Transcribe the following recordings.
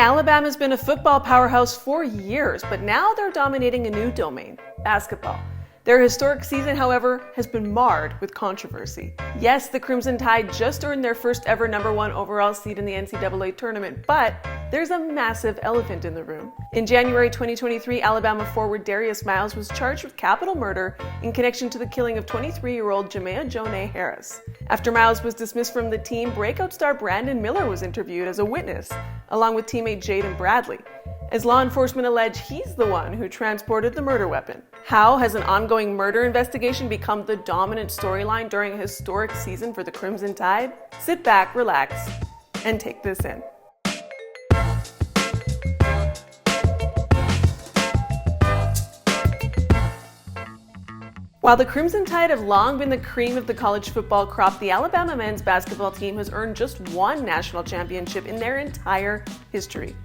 Alabama's been a football powerhouse for years, but now they're dominating a new domain, basketball. Their historic season, however, has been marred with controversy. Yes, the Crimson Tide just earned their first ever #1 overall seed in the NCAA tournament, but there's a massive elephant in the room. In January 2023, Alabama forward Darius Miles was charged with capital murder in connection to the killing of 23-year-old Jamea Jonah Harris. After Miles was dismissed from the team, breakout star Brandon Miller was interviewed as a witness, along with teammate Jaden Bradley, as law enforcement allege he's the one who transported the murder weapon. How has an ongoing murder investigation become the dominant storyline during a historic season for the Crimson Tide? Sit back, relax, and take this in. While the Crimson Tide have long been the cream of the college football crop, the Alabama men's basketball team has earned just one national championship in their entire history.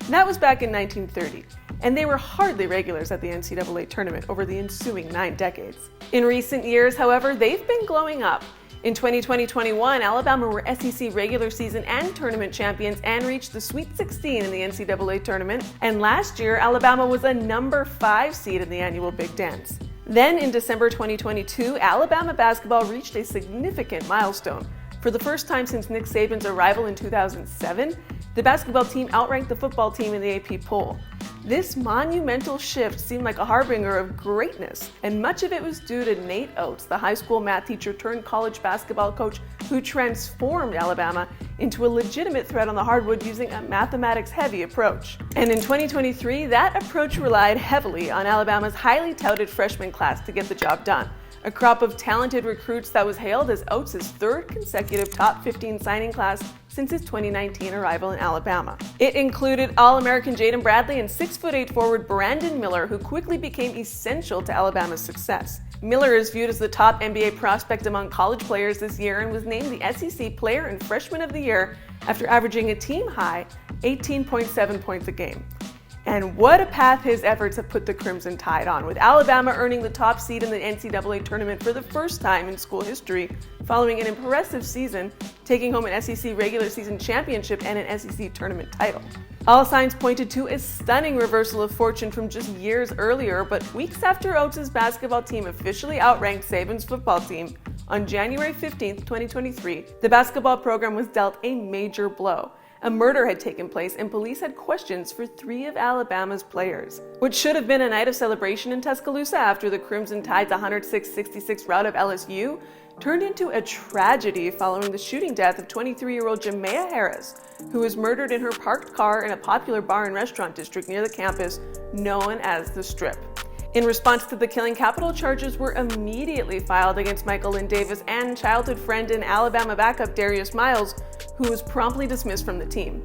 That was back in 1930, and they were hardly regulars at the NCAA tournament over the ensuing 9 decades. In recent years, however, they've been glowing up. In 2020-21, Alabama were SEC regular season and tournament champions and reached the Sweet 16 in the NCAA tournament, and last year, Alabama was a number 5 seed in the annual Big Dance. Then in December 2022, Alabama basketball reached a significant milestone. For the first time since Nick Saban's arrival in 2007, the basketball team outranked the football team in the AP poll. This monumental shift seemed like a harbinger of greatness, and much of it was due to Nate Oates, the high school math teacher turned college basketball coach who transformed Alabama into a legitimate threat on the hardwood using a mathematics-heavy approach. And in 2023, that approach relied heavily on Alabama's highly touted freshman class to get the job done. A crop of talented recruits that was hailed as Oates' 3rd consecutive top 15 signing class since his 2019 arrival in Alabama. It included All-American Jaden Bradley and 6'8" forward Brandon Miller, who quickly became essential to Alabama's success. Miller is viewed as the top NBA prospect among college players this year and was named the SEC Player and Freshman of the Year after averaging a team-high 18.7 points a game. And what a path his efforts have put the Crimson Tide on, with Alabama earning the top seed in the NCAA tournament for the first time in school history, following an impressive season, taking home an SEC regular season championship and an SEC tournament title. All signs pointed to a stunning reversal of fortune from just years earlier, but weeks after Oates' basketball team officially outranked Saban's football team, on January 15, 2023, the basketball program was dealt a major blow. A murder had taken place and police had questions for 3 of Alabama's players. What should have been a night of celebration in Tuscaloosa after the Crimson Tide's 106-66 rout of LSU turned into a tragedy following the shooting death of 23-year-old Jamea Harris, who was murdered in her parked car in a popular bar and restaurant district near the campus known as the Strip. In response to the killing, capital charges were immediately filed against Michael Lynn Davis and childhood friend and Alabama backup Darius Miles, who was promptly dismissed from the team.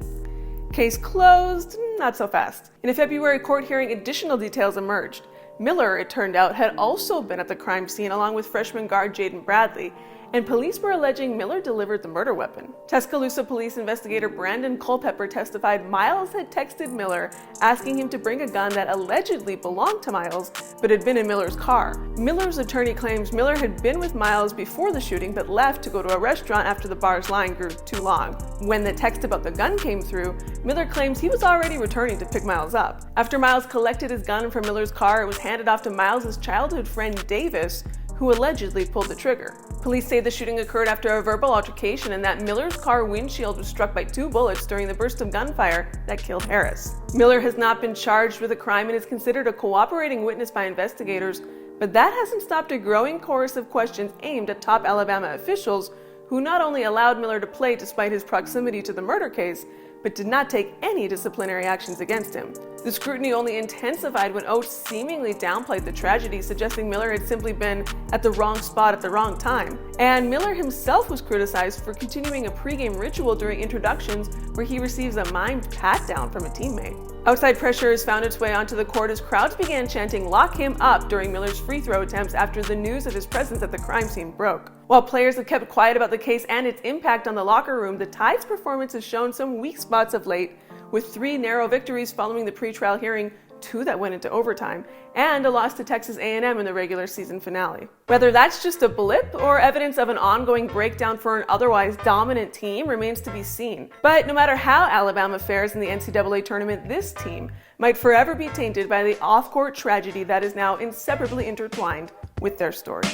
Case closed, not so fast. In a February court hearing, additional details emerged. Miller, it turned out, had also been at the crime scene along with freshman guard Jaden Bradley, and police were alleging Miller delivered the murder weapon. Tuscaloosa police investigator Brandon Culpepper testified Miles had texted Miller asking him to bring a gun that allegedly belonged to Miles but had been in Miller's car. Miller's attorney claims Miller had been with Miles before the shooting but left to go to a restaurant after the bar's line grew too long. When the text about the gun came through, Miller claims he was already returning to pick Miles up. After Miles collected his gun from Miller's car, it was handed off to Miles' childhood friend Davis, who allegedly pulled the trigger. Police say the shooting occurred after a verbal altercation and that Miller's car windshield was struck by 2 bullets during the burst of gunfire that killed Harris. Miller has not been charged with a crime and is considered a cooperating witness by investigators, but that hasn't stopped a growing chorus of questions aimed at top Alabama officials who not only allowed Miller to play despite his proximity to the murder case, but did not take any disciplinary actions against him. The scrutiny only intensified when Oates seemingly downplayed the tragedy, suggesting Miller had simply been at the wrong spot at the wrong time. And Miller himself was criticized for continuing a pregame ritual during introductions where he receives a mimed pat-down from a teammate. Outside pressure has found its way onto the court as crowds began chanting "Lock him up" during Miller's free throw attempts after the news of his presence at the crime scene broke. While players have kept quiet about the case and its impact on the locker room, the Tide's performance has shown some weak spots of late, with 3 narrow victories following the pretrial hearing, two that went into overtime, and a loss to Texas A&M in the regular season finale. Whether that's just a blip or evidence of an ongoing breakdown for an otherwise dominant team remains to be seen. But no matter how Alabama fares in the NCAA tournament, this team might forever be tainted by the off-court tragedy that is now inseparably intertwined with their story.